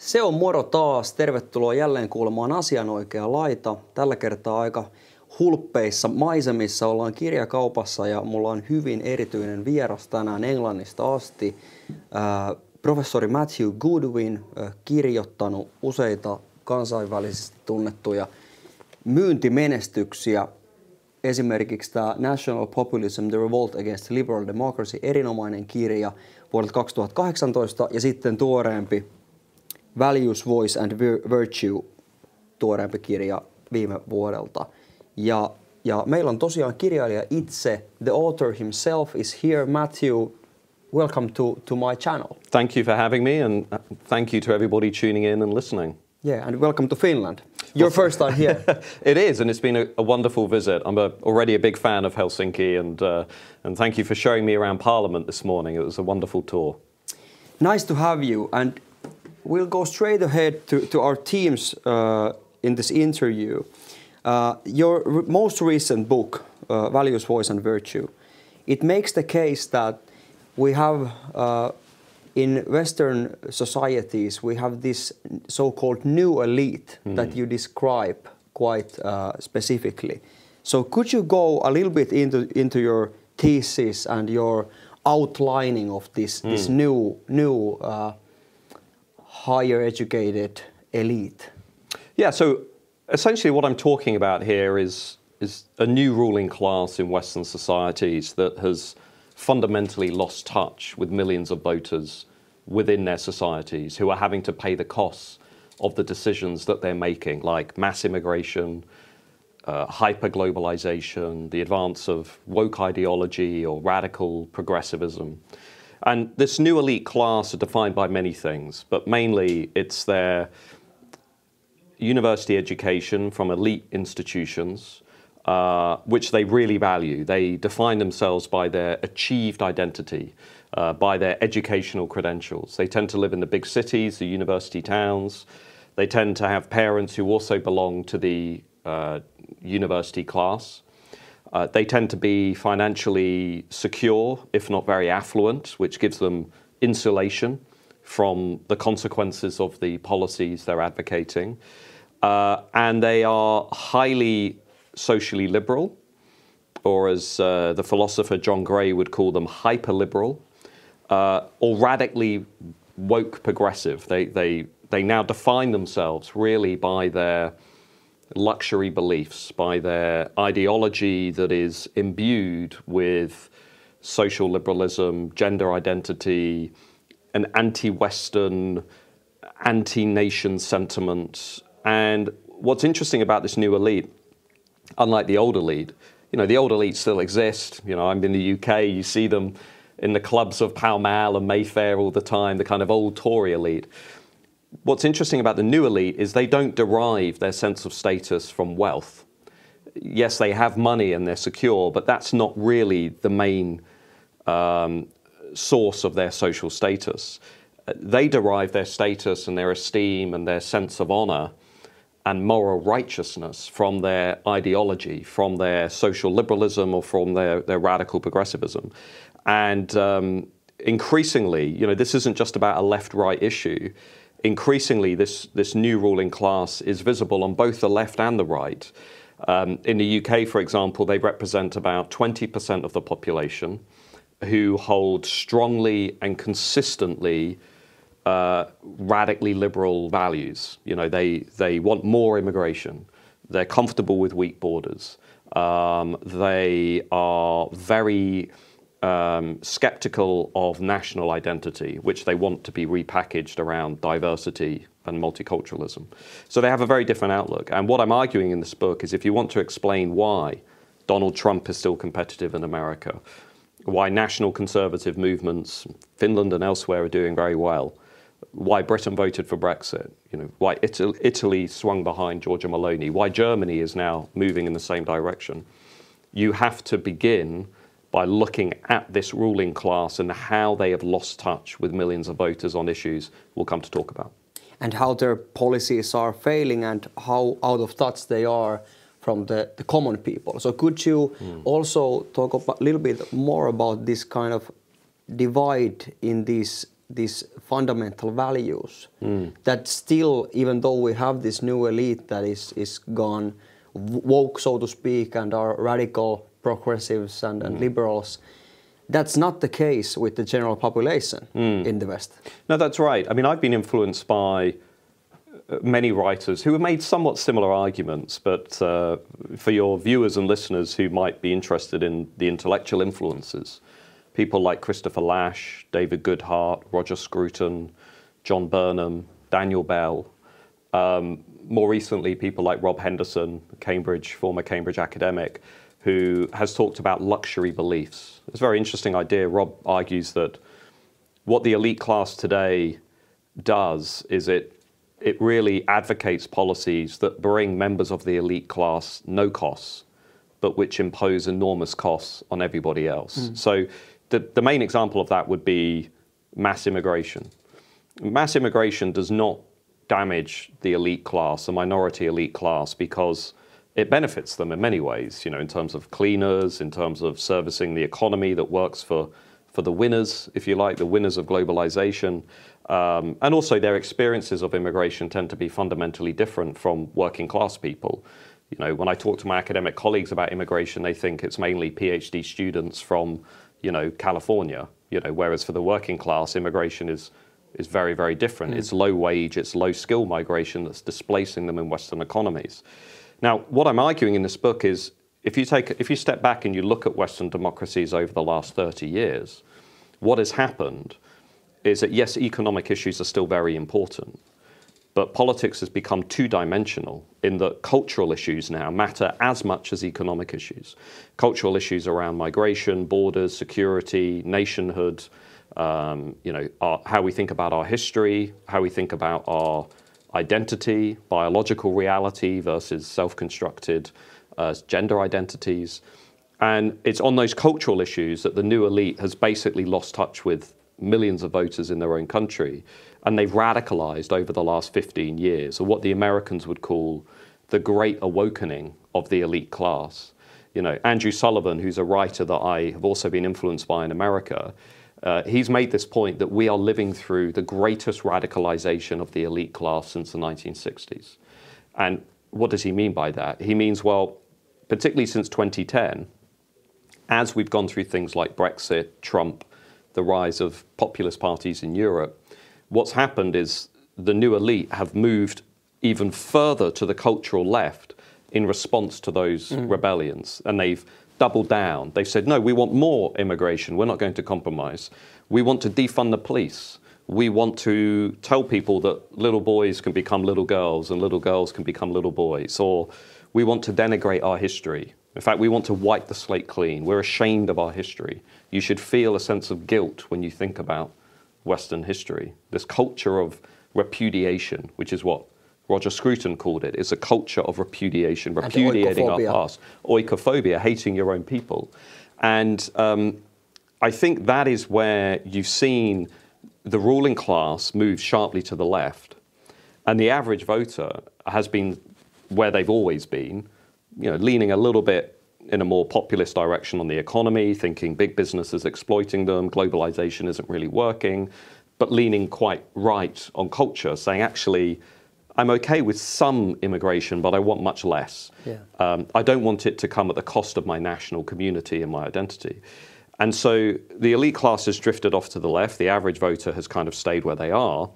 Se on moro taas. Tervetuloa jälleen kuulemaan Asian oikea laita. Tällä kertaa aika hulppeissa maisemissa ollaan kirjakaupassa ja mulla on hyvin erityinen vieras tänään Englannista asti. Professori Matthew Goodwin, kirjoittanut useita kansainvälisesti tunnettuja myyntimenestyksiä. Esimerkiksi tämä National Populism, The Revolt Against Liberal Democracy, erinomainen kirja vuodelta 2018 ja sitten tuoreempi Values, Voice and Virtue, tuoreempi kirja viime vuodelta. Ja meillä on tosiaan kirjailija itse, the author himself is here. Matthew, welcome to my channel. Thank you for having me, and thank you to everybody tuning in and listening. Yeah, and welcome to Finland. Your first time here. It is, and it's been a wonderful visit. I'm already a big fan of Helsinki, and thank you for showing me around Parliament this morning. It was a wonderful tour. Nice to have you, and we'll go straight ahead to our themes in this interview. Your most recent book, Values, Voice and Virtue, it makes the case that we have, in Western societies, we have this so-called new elite that you describe quite specifically. So could you go a little bit into your thesis and your outlining of this new higher educated elite? Yeah, so essentially what I'm talking about here is a new ruling class in Western societies that has fundamentally lost touch with millions of voters within their societies who are having to pay the costs of the decisions that they're making, like mass immigration, hyper-globalization, the advance of woke ideology or radical progressivism. And this new elite class are defined by many things, but mainly it's their university education from elite institutions, which they really value. They define themselves by their achieved identity, by their educational credentials. They tend to live in the big cities, the university towns. They tend to have parents who also belong to the university class. They tend to be financially secure, if not very affluent, which gives them insulation from the consequences of the policies they're advocating. And they are highly socially liberal, or as the philosopher John Gray would call them, hyper-liberal, or radically woke progressive. They now define themselves really by their luxury beliefs, by their ideology that is imbued with social liberalism, gender identity, an anti-Western, anti-nation sentiment. And what's interesting about this new elite, unlike the old elite, the old elite still exist. I'm in the UK, you see them in the clubs of Pall Mall and Mayfair all the time, the kind of old Tory elite. What's interesting about the new elite is they don't derive their sense of status from wealth. Yes, they have money and they're secure, but that's not really the main source of their social status. They derive their status and their esteem and their sense of honor and moral righteousness from their ideology, from their social liberalism or from their radical progressivism. And increasingly, this isn't just about a left-right issue. Increasingly, this new ruling class is visible on both the left and the right. In the UK, for example, they represent about 20% of the population who hold strongly and consistently radically liberal values. They want more immigration. They're comfortable with weak borders. They are very skeptical of national identity, which they want to be repackaged around diversity and multiculturalism. So they have a very different outlook. And what I'm arguing in this book is if you want to explain why Donald Trump is still competitive in America, why national conservative movements, Finland and elsewhere, are doing very well, why Britain voted for Brexit, why Italy swung behind Giorgia Meloni, why Germany is now moving in the same direction, you have to begin by looking at this ruling class and how they have lost touch with millions of voters on issues we'll come to talk about. And how their policies are failing and how out of touch they are from the common people. So could you also talk a little bit more about this kind of divide in these these fundamental values that still, even though we have this new elite that is gone woke, so to speak, and are radical progressives and liberals, that's not the case with the general population in the West. No, that's right. I mean, I've been influenced by many writers who have made somewhat similar arguments, but for your viewers and listeners who might be interested in the intellectual influences, people like Christopher Lasch, David Goodhart, Roger Scruton, John Burnham, Daniel Bell, more recently people like Rob Henderson, former Cambridge academic, who has talked about luxury beliefs. It's a very interesting idea. Rob argues that what the elite class today does is it really advocates policies that bring members of the elite class no costs, but which impose enormous costs on everybody else. So the main example of that would be mass immigration. Mass immigration does not damage the elite class, the minority elite class, because it benefits them in many ways, you know, in terms of cleaners, in terms of servicing the economy that works for the winners, if you like, the winners of globalization. And also their experiences of immigration tend to be fundamentally different from working class people. You know, when I talk to my academic colleagues about immigration, they think it's mainly PhD students from, you know, California, you know, whereas for the working class, immigration is very, very different. It's low wage, it's low skill migration that's displacing them in Western economies. Now, what I'm arguing in this book is if you step back and you look at Western democracies over the last 30 years, what has happened is that, yes, economic issues are still very important, but politics has become two-dimensional in that cultural issues now matter as much as economic issues. Cultural issues around migration, borders, security, nationhood, you know, how we think about our history, how we think about our identity, biological reality versus self-constructed gender identities. And it's on those cultural issues that the new elite has basically lost touch with millions of voters in their own country. And they've radicalized over the last 15 years, or what the Americans would call the great awakening of the elite class. You know, Andrew Sullivan, who's a writer that I have also been influenced by in America, he's made this point that we are living through the greatest radicalization of the elite class since the 1960s. And what does he mean by that? He means, well, particularly since 2010, as we've gone through things like Brexit, Trump, the rise of populist parties in Europe, what's happened is the new elite have moved even further to the cultural left in response to those rebellions. And they've doubled down. They've said, no, we want more immigration. We're not going to compromise. We want to defund the police. We want to tell people that little boys can become little girls and little girls can become little boys. Or we want to denigrate our history. In fact, we want to wipe the slate clean. We're ashamed of our history. You should feel a sense of guilt when you think about Western history. This culture of repudiation, which is what Roger Scruton called it. It's a culture of repudiation, repudiating our past. Oikophobia, hating your own people. And I think that is where you've seen the ruling class move sharply to the left. And the average voter has been where they've always been, you know, leaning a little bit in a more populist direction on the economy, thinking big business is exploiting them, globalization isn't really working, but leaning quite right on culture, saying, actually, I'm okay with some immigration, but I want much less. Yeah. I don't want it to come at the cost of my national community and my identity. And so the elite class has drifted off to the left. The average voter has kind of stayed where they are,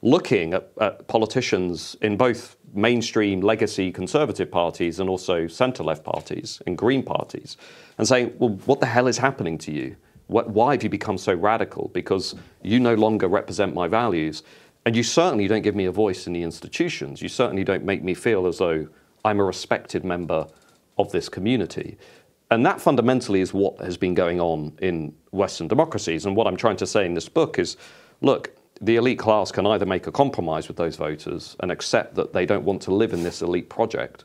looking at politicians in both mainstream legacy conservative parties and also centre-left parties and green parties, and saying, well, what the hell is happening to you? Why have you become so radical? Because you no longer represent my values. And you certainly don't give me a voice in the institutions. You certainly don't make me feel as though I'm a respected member of this community. And that fundamentally is what has been going on in Western democracies. And what I'm trying to say in this book is, look, the elite class can either make a compromise with those voters and accept that they don't want to live in this elite project,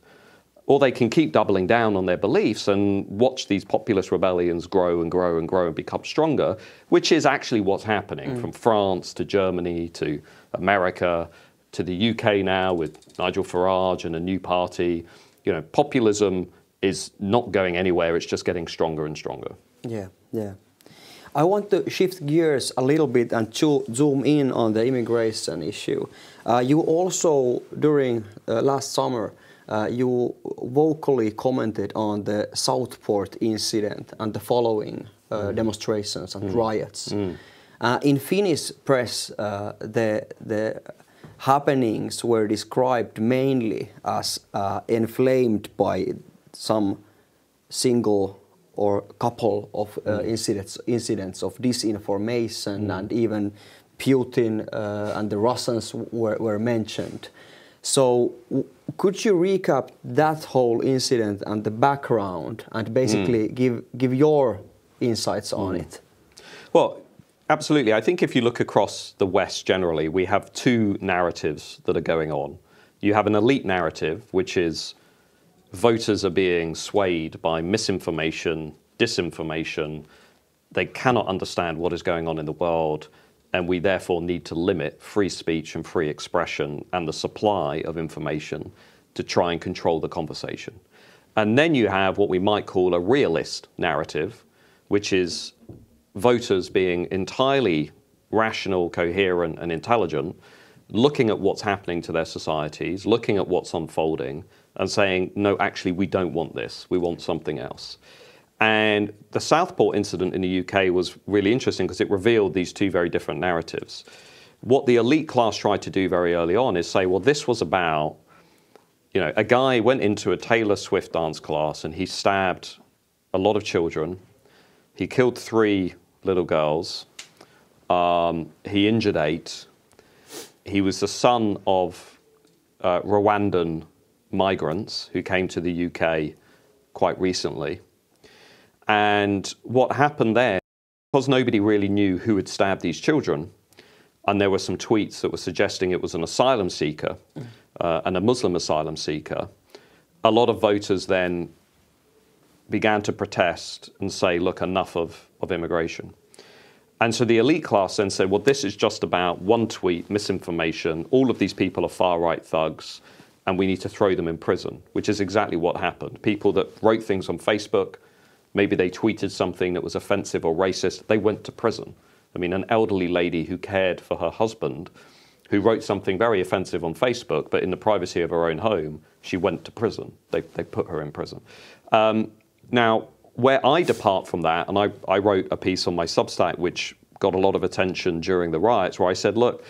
or they can keep doubling down on their beliefs and watch these populist rebellions grow and grow and grow and become stronger, which is actually what's happening from France to Germany to America to the UK now with Nigel Farage and a new party. You know, populism is not going anywhere. It's just getting stronger and stronger. Yeah, yeah. I want to shift gears a little bit and zoom in on the immigration issue. You also, during last summer, you vocally commented on the Southport incident and the following demonstrations and riots. In Finnish press, the happenings were described mainly as inflamed by some single or couple of incidents of disinformation, and even Putin and the Russians were mentioned. So could you recap that whole incident and the background and basically give your insights on it? Well, absolutely. I think if you look across the West generally, we have two narratives that are going on. You have an elite narrative, which is voters are being swayed by misinformation, disinformation. They cannot understand what is going on in the world, and we therefore need to limit free speech and free expression and the supply of information to try and control the conversation. And then you have what we might call a realist narrative, which is voters being entirely rational, coherent, and intelligent, looking at what's happening to their societies, looking at what's unfolding, and saying, no, actually, we don't want this. We want something else. And the Southport incident in the UK was really interesting because it revealed these two very different narratives. What the elite class tried to do very early on is say, well, this was about, a guy went into a Taylor Swift dance class and he stabbed a lot of children. He killed 3 little girls. He injured 8. He was the son of Rwandan migrants who came to the UK quite recently. And what happened there, because nobody really knew who had stabbed these children, and there were some tweets that were suggesting it was an asylum seeker and a Muslim asylum seeker, a lot of voters then began to protest and say, look, enough of immigration. And so the elite class then said, well, this is just about one tweet, misinformation, all of these people are far-right thugs, and we need to throw them in prison, which is exactly what happened. People that wrote things on Facebook, maybe they tweeted something that was offensive or racist, they went to prison. I mean, an elderly lady who cared for her husband, who wrote something very offensive on Facebook, but in the privacy of her own home, she went to prison. They put her in prison. Now, where I depart from that, and I wrote a piece on my Substack, which got a lot of attention during the riots, where I said, look,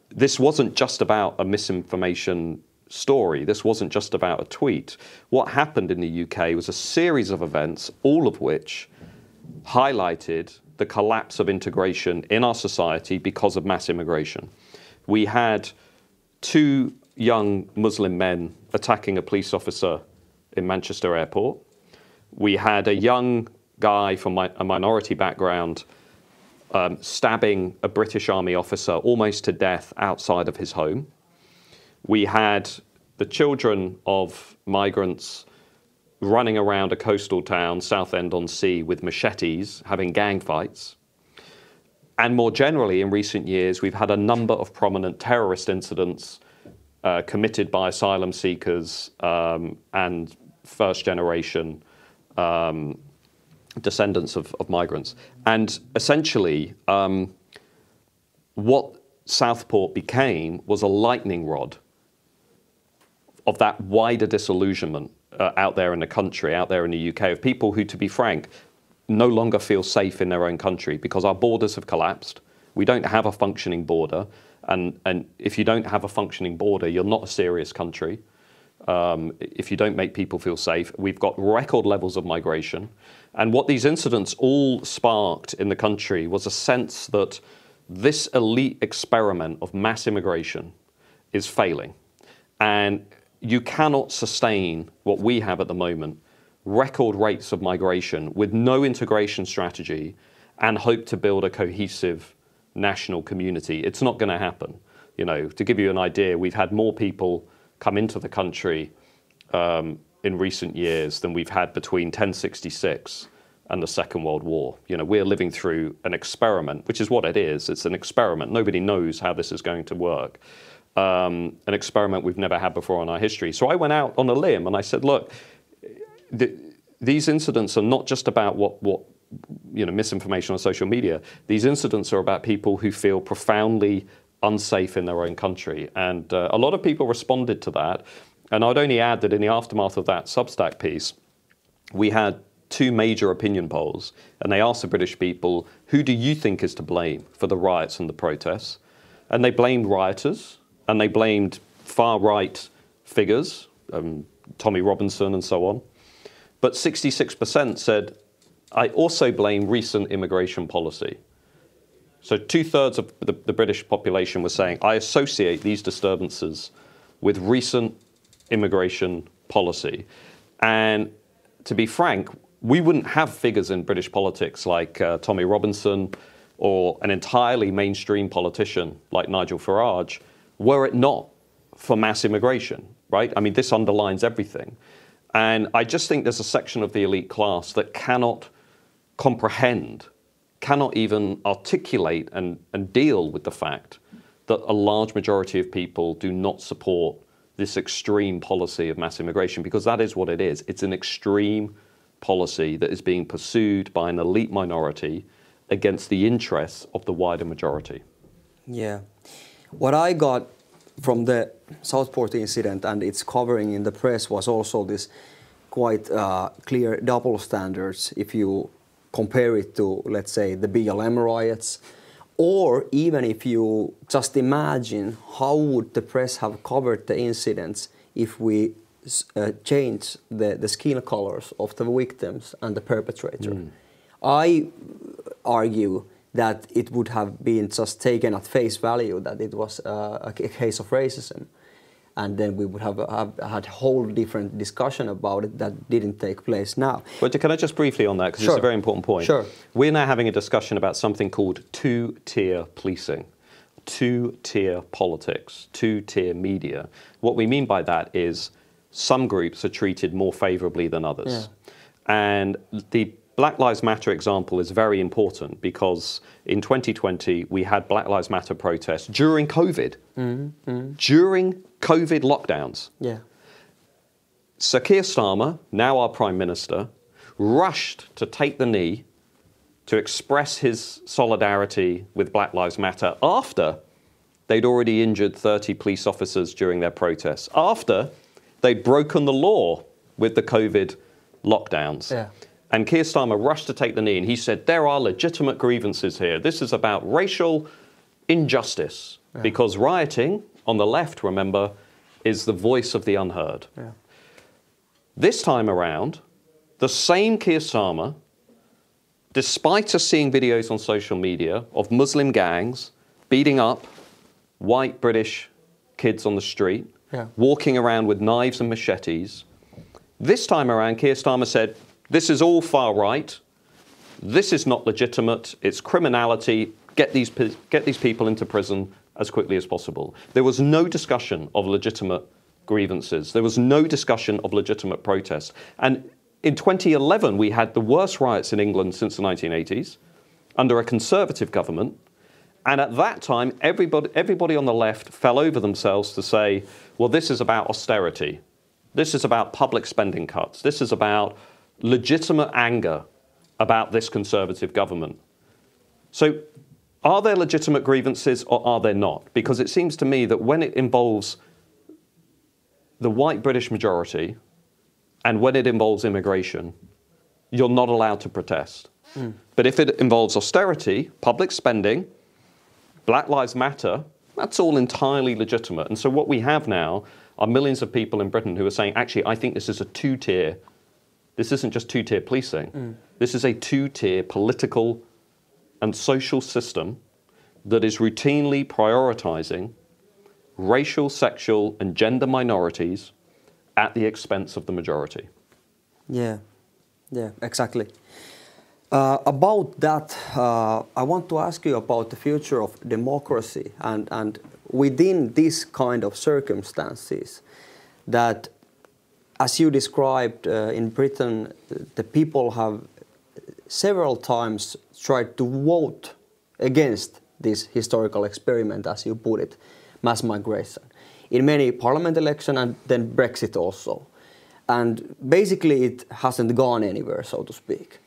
this wasn't just about a misinformation story. This wasn't just about a tweet. What happened in the UK was a series of events, all of which highlighted the collapse of integration in our society because of mass immigration. We had 2 young Muslim men attacking a police officer in Manchester Airport. We had a young guy from a minority background stabbing a British Army officer almost to death outside of his home. We had the children of migrants running around a coastal town, Southend-on-Sea, with machetes, having gang fights. And more generally, in recent years, we've had a number of prominent terrorist incidents committed by asylum seekers and first-generation descendants of migrants. And essentially, what Southport became was a lightning rod of that wider disillusionment out there in the country, out there in the UK, of people who, to be frank, no longer feel safe in their own country because our borders have collapsed. We don't have a functioning border. And if you don't have a functioning border, you're not a serious country. If you don't make people feel safe, we've got record levels of migration. And what these incidents all sparked in the country was a sense that this elite experiment of mass immigration is failing. And you cannot sustain what we have at the moment, record rates of migration with no integration strategy and hope to build a cohesive national community. It's not going to happen. To give you an idea, we've had more people come into the country in recent years than we've had between 1066 and the Second World War. We're living through an experiment, which is what it is. It's an experiment. Nobody knows how this is going to work. An experiment we've never had before in our history. So I went out on a limb and I said, look, these incidents are not just about what misinformation on social media. These incidents are about people who feel profoundly unsafe in their own country. And a lot of people responded to that. And I'd only add that in the aftermath of that Substack piece, we had 2 major opinion polls, and they asked the British people, who do you think is to blame for the riots and the protests? And they blamed rioters, and they blamed far-right figures, Tommy Robinson and so on. But 66% said, I also blame recent immigration policy. So 2/3 of the British population were saying, I associate these disturbances with recent immigration policy. And to be frank, we wouldn't have figures in British politics like Tommy Robinson or an entirely mainstream politician like Nigel Farage were it not for mass immigration, right? I mean, this underlines everything. And I just think there's a section of the elite class that cannot comprehend, cannot even articulate and deal with the fact that a large majority of people do not support this extreme policy of mass immigration, because that is what it is. It's an extreme policy that is being pursued by an elite minority against the interests of the wider majority. Yeah. What I got from the Southport incident and its covering in the press was also this quite clear double standards if you compare it to, let's say, the BLM riots, or even if you just imagine how would the press have covered the incidents if we change the skin colors of the victims and the perpetrator. I argue that it would have been just taken at face value that it was a case of racism, and then we would have had a whole different discussion about it that didn't take place now. But can I just briefly on that, because Sure. it's a very important point. Sure. We're now having a discussion about something called two-tier policing, two-tier politics, two-tier media. What we mean by that is some groups are treated more favourably than others. Yeah. And the Black Lives Matter example is very important because in 2020 we had Black Lives Matter protests during COVID. During COVID lockdowns. Yeah. Sir Keir Starmer, now our Prime Minister, rushed to take the knee to express his solidarity with Black Lives Matter after they'd already injured 30 police officers during their protests, after they'd broken the law with the COVID lockdowns. Yeah. And Keir Starmer rushed to take the knee and he said, there are legitimate grievances here. This is about racial injustice. Yeah. Because rioting, on the left, remember, is the voice of the unheard. Yeah. This time around, the same Keir Starmer, despite us seeing videos on social media of Muslim gangs beating up white British kids on the street, walking around with knives and machetes, this time around Keir Starmer said, this is all far right, this is not legitimate, it's criminality, get these people into prison as quickly as possible. There was no discussion of legitimate grievances. There was no discussion of legitimate protests. And in 2011, we had the worst riots in England since the 1980s, under a Conservative government. And at that time, everybody on the left fell over themselves to say, well, this is about austerity. This is about public spending cuts. This is about legitimate anger about this Conservative government. So are there legitimate grievances or are there not? Because it seems to me that when it involves the white British majority and when it involves immigration, you're not allowed to protest. But if it involves austerity, public spending, Black Lives Matter, that's all entirely legitimate. And so what we have now are millions of people in Britain who are saying, actually, I think this is a two-tier. This isn't just two-tier policing. This is a two-tier political and social system that is routinely prioritizing racial, sexual, and gender minorities at the expense of the majority. Yeah, exactly. About that, I want to ask you about the future of democracy and within this kind of circumstances that, as you described in Britain, the people have several times tried to vote against this historical experiment, as you put it, mass migration, in many parliament elections and then Brexit also. And basically it hasn't gone anywhere, so to speak.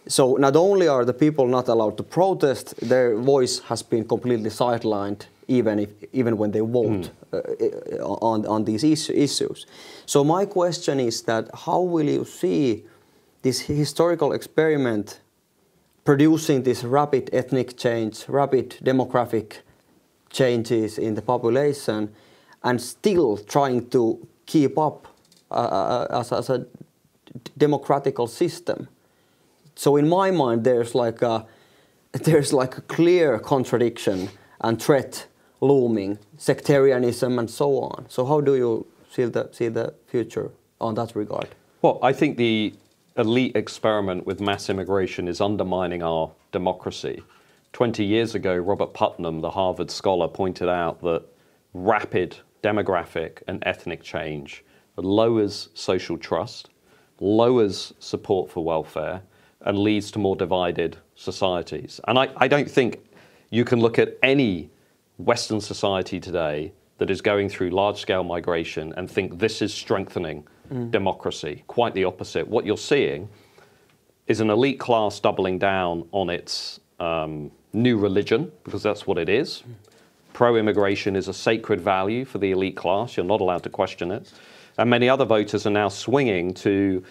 So not only are the people not allowed to protest, their voice has been completely sidelined, even when they vote on these issues. So my question is that how will you see this historical experiment producing this rapid ethnic change, rapid demographic changes in the population, and still trying to keep up as a democratical system? So in my mind, there's like a clear contradiction and threat looming, sectarianism and so on. So how do you see the future on that regard? Well, I think the elite experiment with mass immigration is undermining our democracy. 20 years ago, Robert Putnam, the Harvard scholar, pointed out that rapid demographic and ethnic change lowers social trust, lowers support for welfare, and leads to more divided societies. And I don't think you can look at any Western society today that is going through large-scale migration and think this is strengthening democracy. Quite the opposite. What you're seeing is an elite class doubling down on its new religion, because that's what it is. Pro-immigration is a sacred value for the elite class. You're not allowed to question it. And many other voters are now swinging to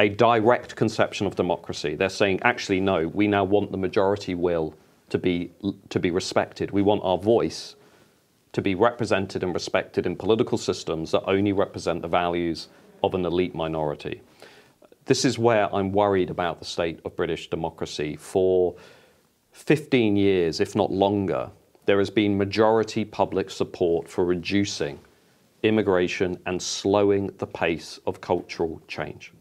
a direct conception of democracy. They're saying, actually, no, we now want the majority will to be respected. We want our voice to be represented and respected in political systems that only represent the values of an elite minority. This is where I'm worried about the state of British democracy. For 15 years, if not longer, there has been majority public support for reducing immigration and slowing the pace of cultural change.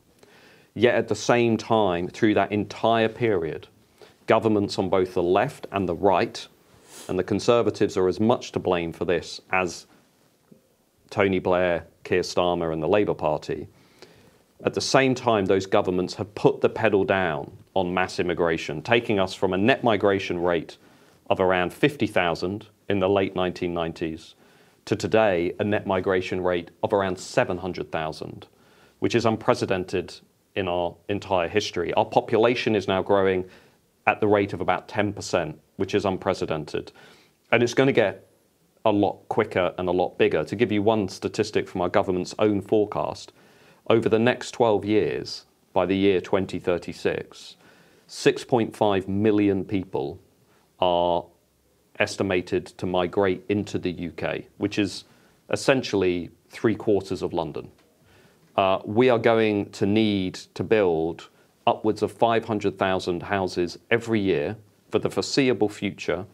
Yet at the same time, through that entire period, governments on both the left and the right, and the Conservatives are as much to blame for this as Tony Blair, Keir Starmer and the Labour Party, at the same time those governments have put the pedal down on mass immigration, taking us from a net migration rate of around 50,000 in the late 1990s to today a net migration rate of around 700,000, which is unprecedented in our entire history. Our population is now growing at the rate of about 10%, which is unprecedented. And it's going to get a lot quicker and a lot bigger. To give you one statistic from our government's own forecast, over the next 12 years, by the year 2036, 6.5 million people are estimated to migrate into the UK, which is essentially 3/4 of London. We are going to need to build upwards of 500,000 houses every year for the foreseeable future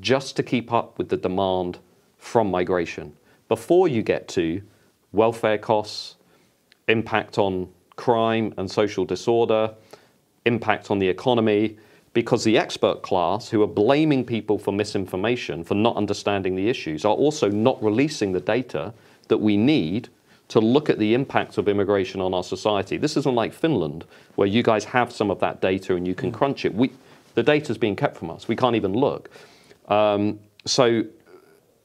just to keep up with the demand from migration. Before you get to welfare costs, impact on crime and social disorder, impact on the economy, because the expert class who are blaming people for misinformation, for not understanding the issues, are also not releasing the data that we need to look at the impact of immigration on our society. This isn't like Finland, where you guys have some of that data and you can crunch it. The data's being kept from us. We can't even look. So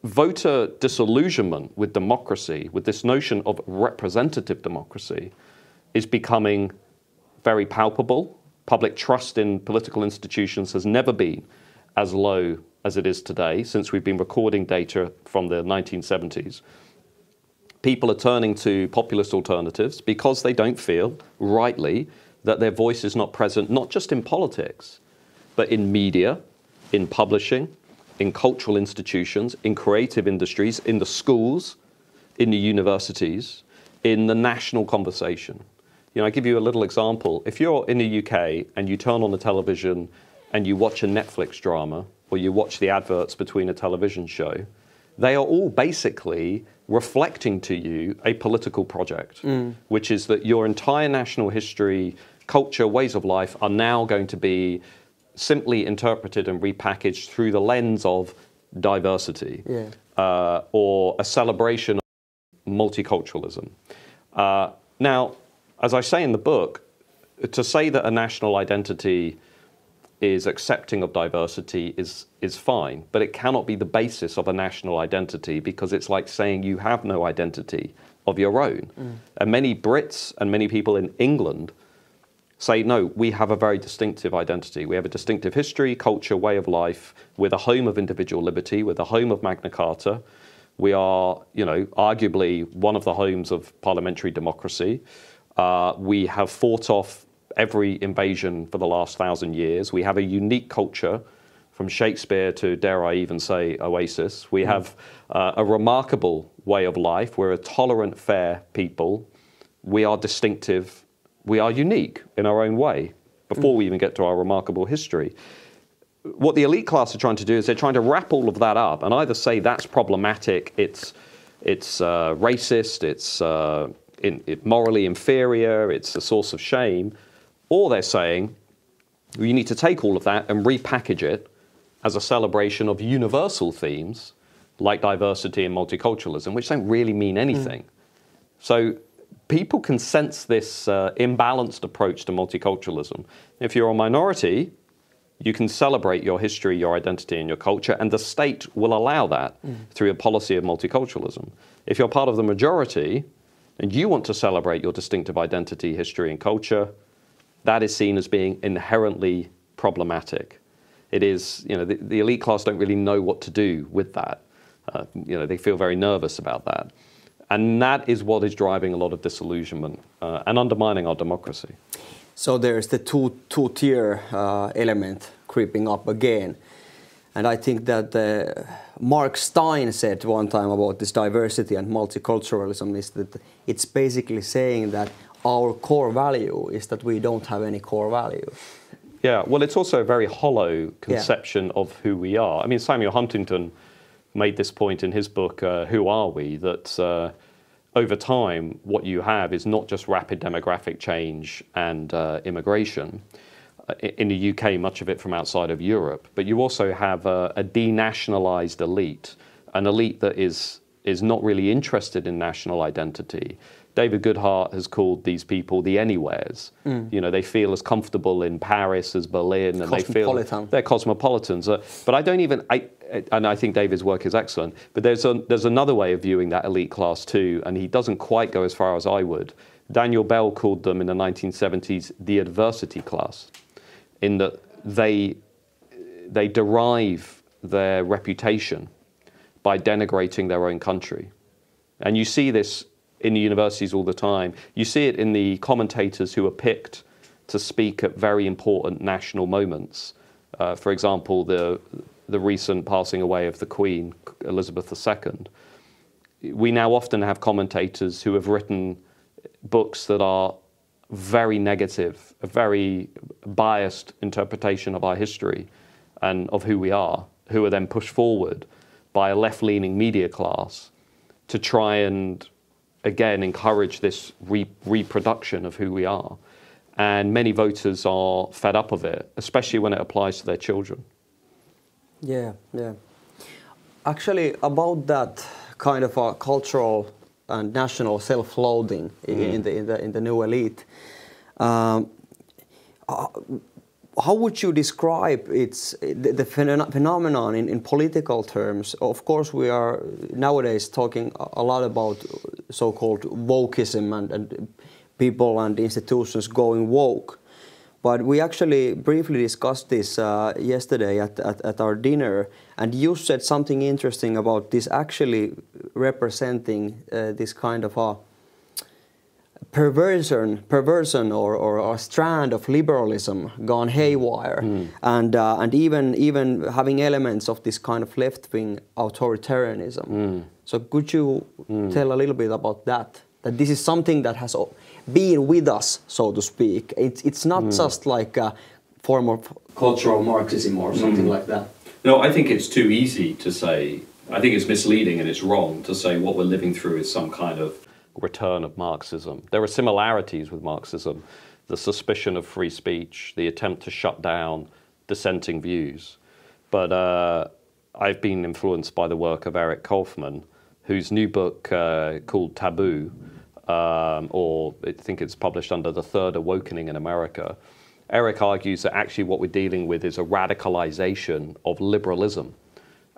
voter disillusionment with democracy, with this notion of representative democracy, is becoming very palpable. Public trust in political institutions has never been as low as it is today, since we've been recording data from the 1970s. People are turning to populist alternatives because they don't feel, rightly, that their voice is not present, not just in politics, but in media, in publishing, in cultural institutions, in creative industries, in the schools, in the universities, in the national conversation. You know, I give you a little example. If you're in the UK and you turn on the television and you watch a Netflix drama, or you watch the adverts between a television show, they are all basically reflecting to you a political project, which is that your entire national history, culture, ways of life are now going to be simply interpreted and repackaged through the lens of diversity, or a celebration of multiculturalism. Now, as I say in the book, to say that a national identity is accepting of diversity is fine, but it cannot be the basis of a national identity, because it's like saying you have no identity of your own. And many Brits and many people in England say, no, we have a very distinctive identity. We have a distinctive history, culture, way of life. We're the home of individual liberty. We're the home of Magna Carta. We are, arguably one of the homes of parliamentary democracy. We have fought off every invasion for the last 1,000 years. We have a unique culture, from Shakespeare to, dare I even say, Oasis. We have a remarkable way of life. We're a tolerant, fair people. We are distinctive. We are unique in our own way, before we even get to our remarkable history. What the elite class are trying to do is they're trying to wrap all of that up and either say that's problematic, it's racist, it's morally inferior, it's a source of shame, or they're saying you need to take all of that and repackage it as a celebration of universal themes like diversity and multiculturalism, which don't really mean anything. So people can sense this imbalanced approach to multiculturalism. If you're a minority, you can celebrate your history, your identity, and your culture, and the state will allow that through a policy of multiculturalism. If you're part of the majority, and you want to celebrate your distinctive identity, history, and culture, that is seen as being inherently problematic. It is, the elite class don't really know what to do with that. They feel very nervous about that. And that is what is driving a lot of disillusionment and undermining our democracy. So there's the two-tier element creeping up again. And I think that Mark Stein said one time about this diversity and multiculturalism is that it's basically saying that our core value is that we don't have any core value. Yeah, well, it's also a very hollow conception of who we are. I mean, Samuel Huntington made this point in his book, Who Are We?, that over time, what you have is not just rapid demographic change and immigration. In the UK, much of it from outside of Europe, but you also have a denationalized elite, an elite that is not really interested in national identity. David Goodhart has called these people the anywheres. They feel as comfortable in Paris as Berlin, and they feel they're cosmopolitans. But I don't even, and I think David's work is excellent, but there's another way of viewing that elite class too, and he doesn't quite go as far as I would. Daniel Bell called them in the 1970s the adversity class, in that they derive their reputation by denigrating their own country. And you see this in the universities all the time. You see it in the commentators who are picked to speak at very important national moments. For example, the recent passing away of the Queen, Elizabeth II. We now often have commentators who have written books that are very negative, a very biased interpretation of our history and of who we are, who are then pushed forward by a left-leaning media class to try and, again, encourage this reproduction of who we are. And many voters are fed up of it, especially when it applies to their children. Yeah. Actually, about that kind of a cultural and national self-loathing in the new elite, how would you describe the phenomenon in political terms? Of course, we are nowadays talking a lot about so-called wokism and people and institutions going woke. But we actually briefly discussed this yesterday at our dinner, and you said something interesting about this actually representing this kind of a perversion or a strand of liberalism gone haywire, and even having elements of this kind of left-wing authoritarianism. So could you tell a little bit about that? That this is something that has been with us, so to speak. It's not just like a form of cultural Marxism or something like that. No, I think it's too easy to say. I think it's misleading and it's wrong to say what we're living through is some kind of return of Marxism. There are similarities with Marxism. The suspicion of free speech, the attempt to shut down dissenting views. But I've been influenced by the work of Eric Kaufman, whose new book called Taboo, or I think it's published under the Third Awakening in America. Eric argues that actually what we're dealing with is a radicalization of liberalism.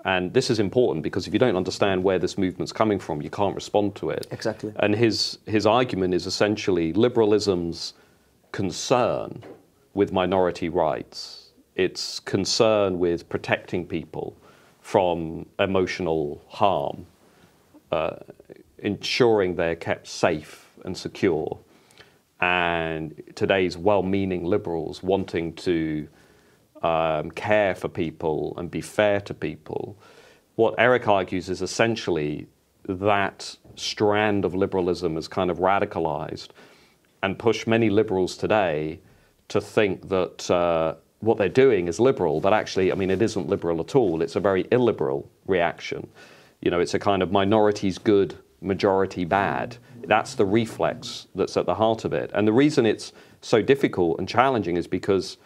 And this is important because if you don't understand where this movement's coming from, you can't respond to it. Exactly. And his argument is essentially liberalism's concern with minority rights, its concern with protecting people from emotional harm, ensuring they're kept safe and secure, and today's well-meaning liberals wanting to care for people and be fair to people, what Eric argues is essentially that strand of liberalism is kind of radicalized and pushed many liberals today to think that what they're doing is liberal, but actually, I mean, it isn't liberal at all. It's a very illiberal reaction. You know, it's a kind of minorities good, majority bad. That's the reflex that's at the heart of it. And the reason it's so difficult and challenging is because,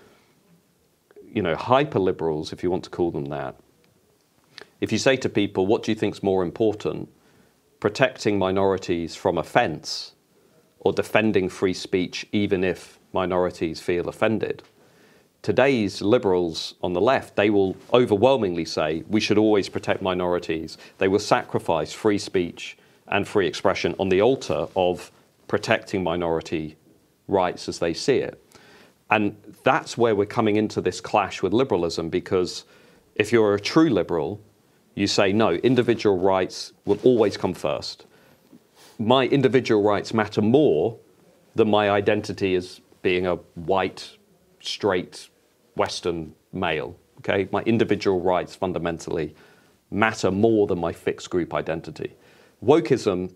you know, hyper-liberals, if you want to call them that, if you say to people, what do you think is more important, protecting minorities from offence or defending free speech even if minorities feel offended? Today's liberals on the left, they will overwhelmingly say we should always protect minorities. They will sacrifice free speech and free expression on the altar of protecting minority rights as they see it. And that's where we're coming into this clash with liberalism, because if you're a true liberal, you say, no, individual rights will always come first. My individual rights matter more than my identity as being a white, straight, Western male. Okay, my individual rights fundamentally matter more than my fixed group identity. Wokism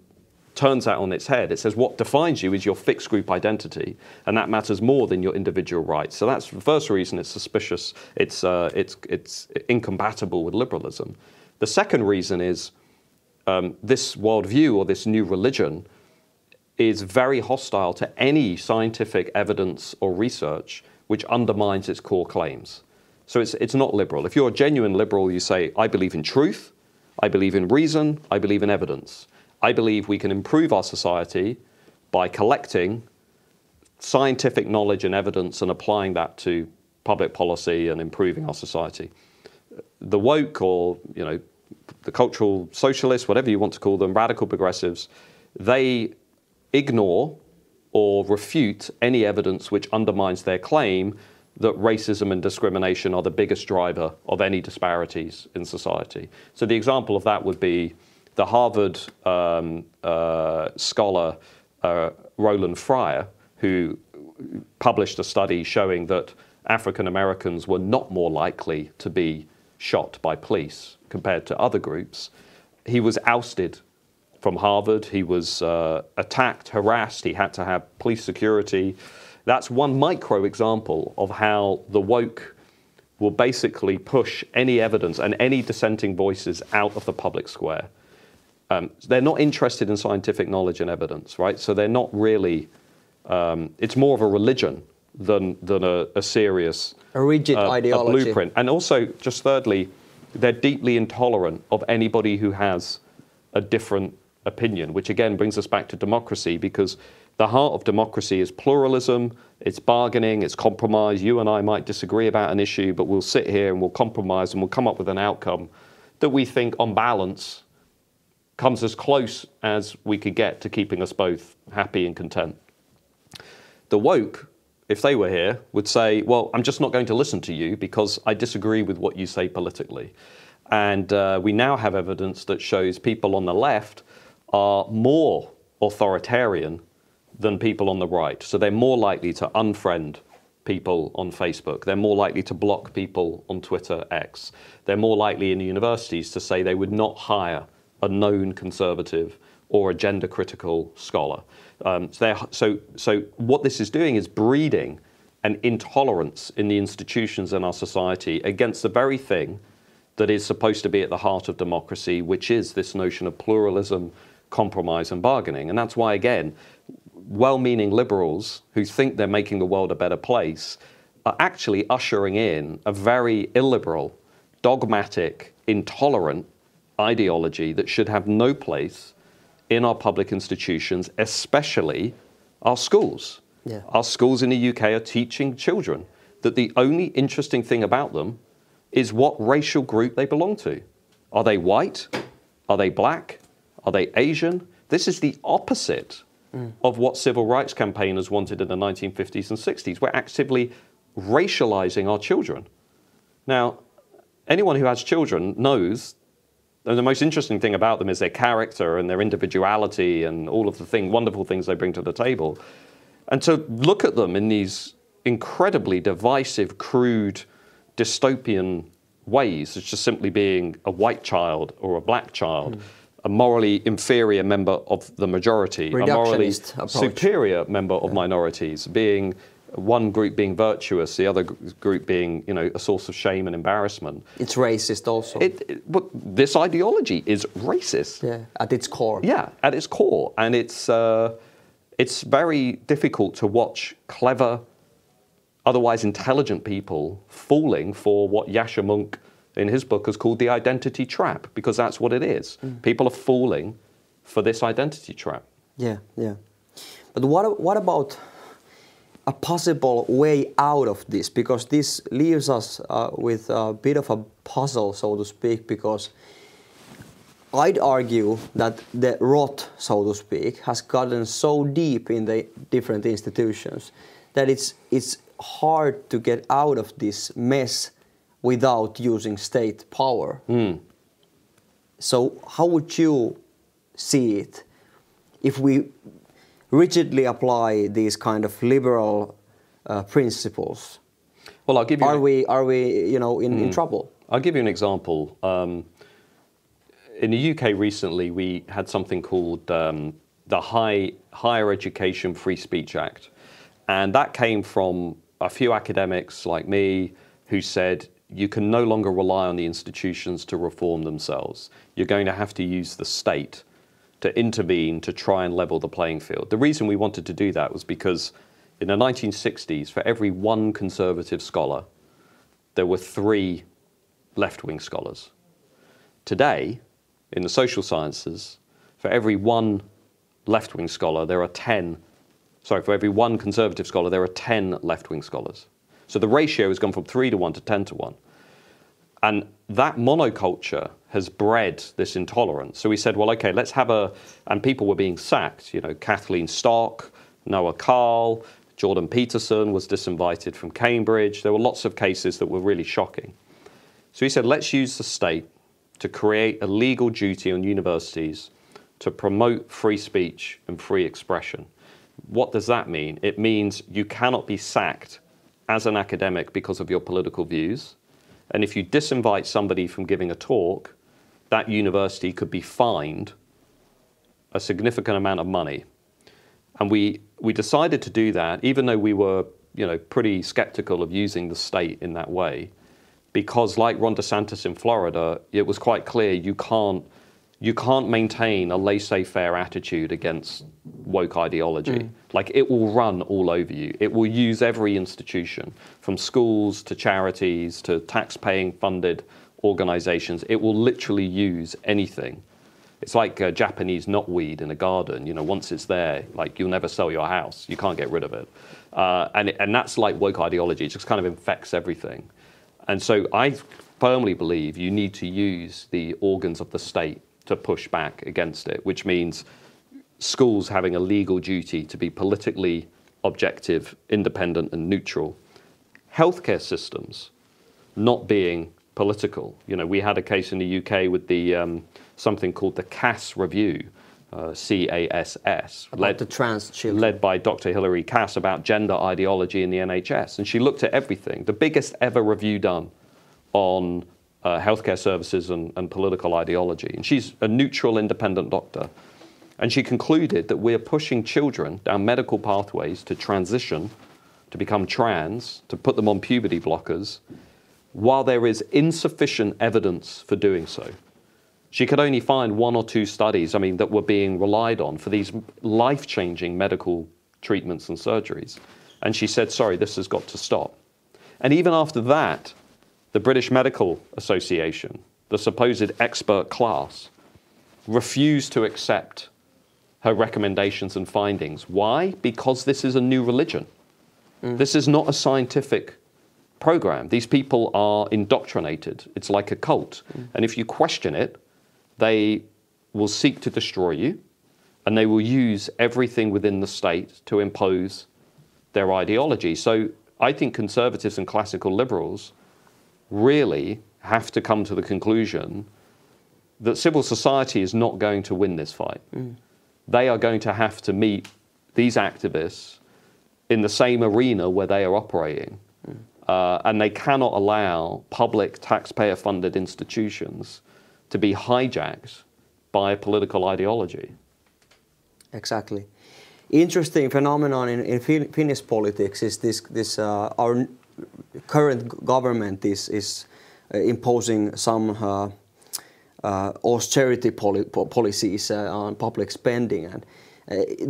turns that on its head. It says what defines you is your fixed group identity, and that matters more than your individual rights. So that's the first reason it's suspicious. It's incompatible with liberalism. The second reason is this worldview or this new religion is very hostile to any scientific evidence or research which undermines its core claims. So it's not liberal. If you're a genuine liberal, you say, I believe in truth, I believe in reason, I believe in evidence. I believe we can improve our society by collecting scientific knowledge and evidence and applying that to public policy and improving our society. The woke, or you know, the cultural socialists, whatever you want to call them, radical progressives, they ignore or refute any evidence which undermines their claim that racism and discrimination are the biggest driver of any disparities in society. So the example of that would be the Harvard scholar Roland Fryer, who published a study showing that African Americans were not more likely to be shot by police compared to other groups. He was ousted from Harvard. He was attacked, harassed. He had to have police security. That's one micro example of how the woke will basically push any evidence and any dissenting voices out of the public square. They're not interested in scientific knowledge and evidence, right? So they're not really, it's more of a religion than a serious a rigid ideology. A blueprint. And also, just thirdly, they're deeply intolerant of anybody who has a different opinion, which again brings us back to democracy, because the heart of democracy is pluralism, it's bargaining, it's compromise. You and I might disagree about an issue, but we'll sit here and we'll compromise and we'll come up with an outcome that we think on balance comes as close as we could get to keeping us both happy and content. The woke, if they were here, would say, well, I'm just not going to listen to you because I disagree with what you say politically. And we now have evidence that shows people on the left are more authoritarian than people on the right. So they're more likely to unfriend people on Facebook. They're more likely to block people on Twitter, X. They're more likely in universities to say they would not hire a known conservative or a gender-critical scholar. So what this is doing is breeding an intolerance in the institutions in our society against the very thing that is supposed to be at the heart of democracy, which is this notion of pluralism, compromise and bargaining. And that's why, again, well-meaning liberals who think they're making the world a better place are actually ushering in a very illiberal, dogmatic, intolerant ideology that should have no place in our public institutions, especially our schools. Yeah. Our schools in the UK are teaching children that the only interesting thing about them is what racial group they belong to. Are they white? Are they black? Are they Asian? This is the opposite of what civil rights campaigners wanted in the 1950s and 60s. We're actively racializing our children. Now, anyone who has children knows that the most interesting thing about them is their character and their individuality and all of the wonderful things they bring to the table. And to look at them in these incredibly divisive, crude, dystopian ways as just simply being a white child or a black child, a morally inferior member of the majority, a morally superior member of minorities, being one group being virtuous, the other group being, a source of shame and embarrassment. It's racist also. But this ideology is racist. Yeah, at its core. Yeah, at its core. And it's very difficult to watch clever, otherwise intelligent people falling for what Yasha Monk in his book has called the identity trap, because that's what it is. People are falling for this identity trap. Yeah, yeah. But what about a possible way out of this? Because this leaves us with a bit of a puzzle, so to speak, because I'd argue that the rot, so to speak, has gotten so deep in the different institutions that it's hard to get out of this mess without using state power. So how would you see it if we rigidly apply these kind of liberal principles? Well, I'll give you. Are we in trouble? I'll give you an example. In the UK recently, we had something called the Higher Education Free Speech Act, and that came from a few academics like me who said you can no longer rely on the institutions to reform themselves. You're going to have to use the state to intervene to try and level the playing field. The reason we wanted to do that was because in the 1960s, for every one conservative scholar, there were 3 left-wing scholars. Today, in the social sciences, for every one left-wing scholar, there are 10. Sorry, for every one conservative scholar, there are 10 left-wing scholars. So the ratio has gone from 3 to 1 to 10 to 1. And that monoculture has bred this intolerance. So we said, well, okay, let's have and people were being sacked. Kathleen Stock, Noah Carl, Jordan Peterson was disinvited from Cambridge. There were lots of cases that were really shocking. So he said, let's use the state to create a legal duty on universities to promote free speech and free expression. What does that mean? It means you cannot be sacked as an academic because of your political views. And if you disinvite somebody from giving a talk, that university could be fined a significant amount of money. And we decided to do that, even though we were pretty skeptical of using the state in that way, because like Ron DeSantis in Florida, it was quite clear you can't maintain a laissez-faire attitude against woke ideology. Like, it will run all over you. It will use every institution, from schools to charities to tax-paying funded organizations. It will literally use anything. It's like Japanese knotweed in a garden. Once it's there, like, you'll never sell your house. You can't get rid of it. And that's like woke ideology. It just kind of infects everything. And so I firmly believe you need to use the organs of the state to push back against it, which means schools having a legal duty to be politically objective, independent and neutral. Healthcare systems not being political. We had a case in the UK with the something called the Cass Review, CASS, led by Dr. Hilary Cass, about gender ideology in the NHS. And she looked at everything, the biggest ever review done on healthcare services and political ideology. And she's a neutral, independent doctor. And she concluded that we're pushing children down medical pathways to transition, to become trans, to put them on puberty blockers, while there is insufficient evidence for doing so. She could only find 1 or 2 studies, that were being relied on for these life-changing medical treatments and surgeries. And she said, sorry, this has got to stop. And even after that, the British Medical Association, the supposed expert class, refused to accept her recommendations and findings. Why? Because this is a new religion. This is not a scientific program. These people are indoctrinated. It's like a cult. And if you question it, they will seek to destroy you. and they will use everything within the state to impose their ideology. So I think conservatives and classical liberals really have to come to the conclusion that civil society is not going to win this fight. They are going to have to meet these activists in the same arena where they are operating. And they cannot allow public taxpayer-funded institutions to be hijacked by a political ideology. Exactly. Interesting phenomenon in Finnish politics is this our current government is imposing some austerity policies on public spending, and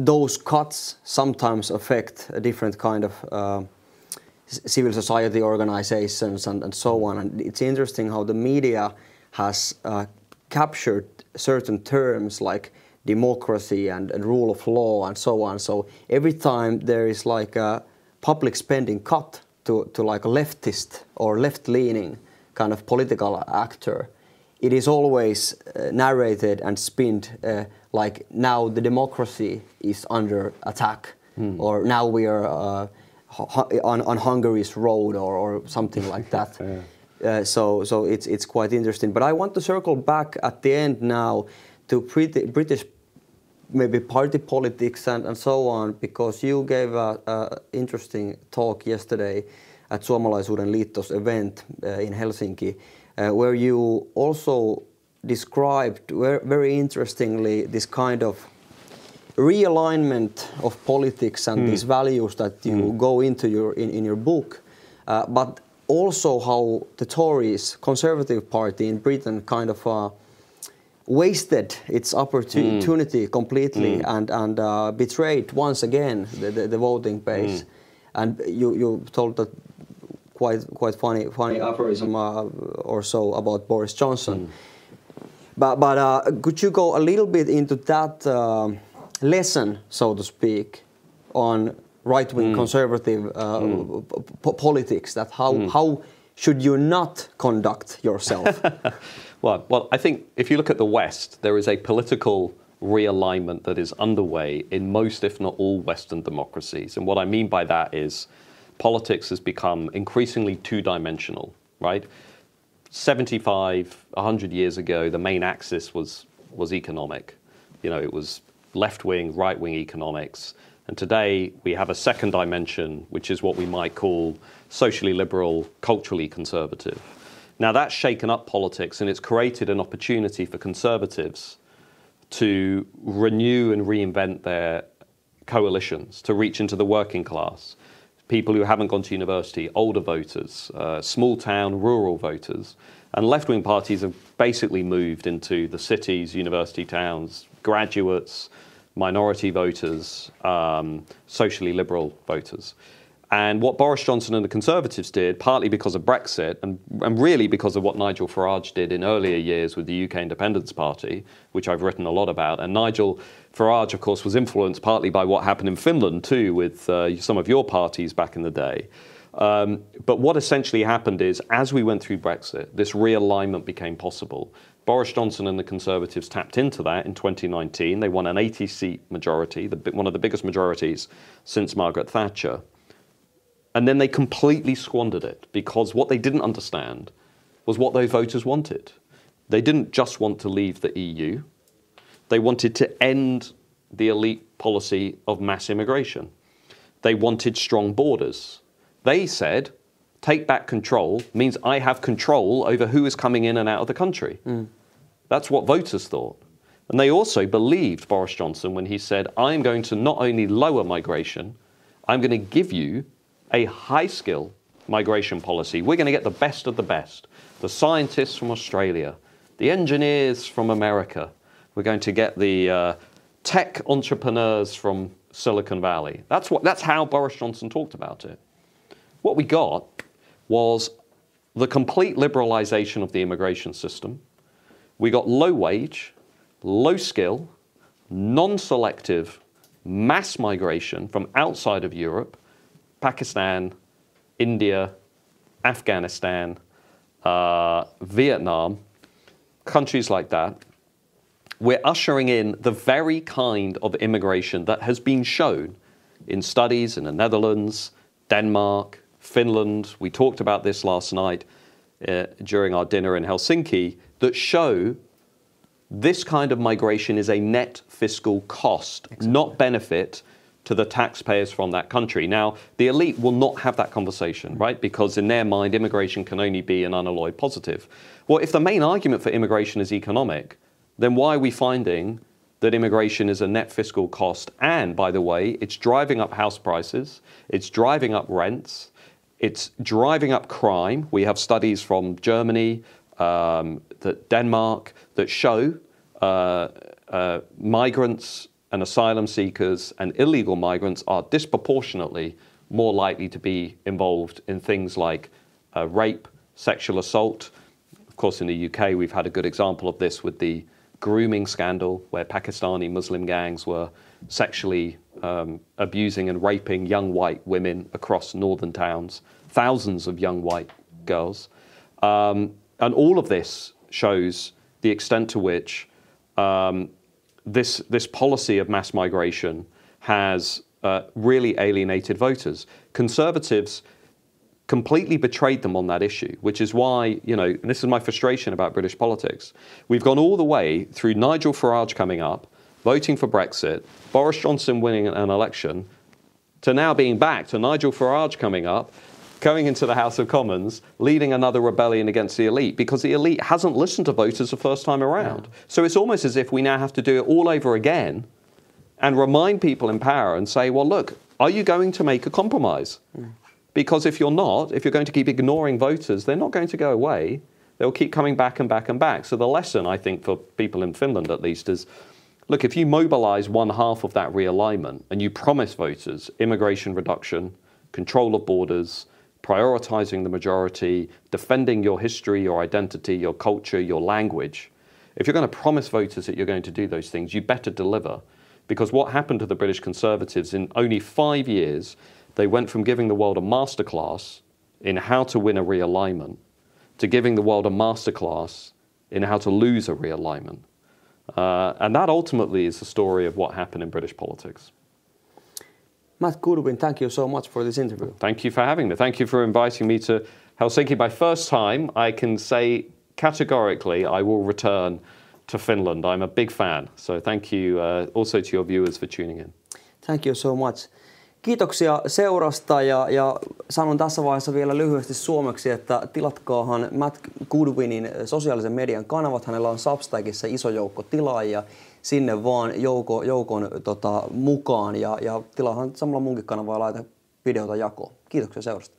those cuts sometimes affect a different kind of civil society organizations and so on. And it's interesting how the media has captured certain terms like democracy and rule of law and so on. So every time there is like a public spending cut to like a leftist or left-leaning kind of political actor, it is always narrated and spinned like now the democracy is under attack, or now we are on Hungary's road or something like that. So it's quite interesting. But I want to circle back at the end now to British maybe party politics and so on, because you gave an interesting talk yesterday at Suomalaisuuden Liitto's event in Helsinki, where you also described very interestingly this kind of realignment of politics and these values that you go into in your book, but also how the Tories, Conservative Party in Britain, kind of wasted its opportunity completely and betrayed once again the voting base. And you told that quite funny aphorism or so about Boris Johnson. But could you go a little bit into that lesson, so to speak, on right-wing conservative politics? That how should you not conduct yourself? Well, I think if you look at the West, there is a political realignment that is underway in most, if not all, Western democracies. And what I mean by that is politics has become increasingly two-dimensional, right? 75, 100 years ago, the main axis was economic. You know, it was left-wing, right-wing economics. And today we have a second dimension, which is what we might call socially liberal, culturally conservative. Now that's shaken up politics, and it's created an opportunity for conservatives to renew and reinvent their coalitions, to reach into the working class, people who haven't gone to university, older voters, small town, rural voters. And left-wing parties have basically moved into the cities, university towns, graduates, minority voters, socially liberal voters. And what Boris Johnson and the Conservatives did, partly because of Brexit and really because of what Nigel Farage did in earlier years with the UK Independence Party, which I've written a lot about. And Nigel Farage, of course, was influenced partly by what happened in Finland too with some of your parties back in the day. But what essentially happened is, as we went through Brexit, this realignment became possible. Boris Johnson and the Conservatives tapped into that in 2019. They won an 80-seat majority, one of the biggest majorities since Margaret Thatcher. And then they completely squandered it, because what they didn't understand was what those voters wanted. They didn't just want to leave the EU. They wanted to end the elite policy of mass immigration. They wanted strong borders. They said, take back control means I have control over who is coming in and out of the country. That's what voters thought. And they also believed Boris Johnson when he said, I'm going to not only lower migration, I'm going to give you a high-skill migration policy. We're going to get the best of the best. The scientists from Australia, the engineers from America. We're going to get the tech entrepreneurs from Silicon Valley. That's how Boris Johnson talked about it. What we got was the complete liberalization of the immigration system. We got low wage, low skill, non-selective mass migration from outside of Europe, Pakistan, India, Afghanistan, Vietnam, countries like that. we're ushering in the very kind of immigration that has been shown in studies in the Netherlands, Denmark, Finland. We talked about this last night during our dinner in Helsinki, that show this kind of migration is a net fiscal cost, not benefit to the taxpayers from that country. Now, the elite will not have that conversation, right? Because in their mind, immigration can only be an unalloyed positive. Well, if the main argument for immigration is economic, then why are we finding that immigration is a net fiscal cost? And, by the way, it's driving up house prices, it's driving up rents, it's driving up crime. We have studies from Germany, Denmark, that show migrants and asylum seekers and illegal migrants are disproportionately more likely to be involved in things like rape, sexual assault. Of course, in the UK, we've had a good example of this with the grooming scandal, where Pakistani Muslim gangs were sexually abusing and raping young white women across northern towns, thousands of young white girls. And all of this shows the extent to which this policy of mass migration has really alienated voters. Conservatives completely betrayed them on that issue, which is why, you know, and this is my frustration about British politics. We've gone all the way through Nigel Farage coming up, voting for Brexit, Boris Johnson winning an election, to now being back to Nigel Farage coming up, going into the House of Commons, leading another rebellion against the elite, because the elite hasn't listened to voters the first time around. Yeah. So it's almost as if we now have to do it all over again and remind people in power and say, well, look, are you going to make a compromise? Mm. Because if you're not, if you're going to keep ignoring voters, they're not going to go away. They'll keep coming back and back and back. So the lesson, I think, for people in Finland at least is, look, if you mobilize one half of that realignment and you promise voters immigration reduction, control of borders, prioritizing the majority, defending your history, your identity, your culture, your language, if you're going to promise voters that you're going to do those things, you better deliver. Because what happened to the British Conservatives in only 5 years, they went from giving the world a masterclass in how to win a realignment to giving the world a masterclass in how to lose a realignment. And that ultimately is the story of what happened in British politics. Matt Goodwin, thank you so much for this interview. Thank you for having me. Thank you for inviting me to Helsinki. My first time, I can say categorically I will return to Finland. I'm a big fan. So thank you also to your viewers for tuning in. Thank you so much. Kiitoksia seurasta ja sanon tässä vaiheessa vielä lyhyesti suomeksi, että tilatkaahan Matt Goodwinin sosiaalisen median kanavat. Hänellä on Substackissa iso joukko tilaajia. Sinne vaan joukon mukaan ja tilaahan samalla munkin kanavaa ja laita videota jakoon. Kiitoksia seurasta.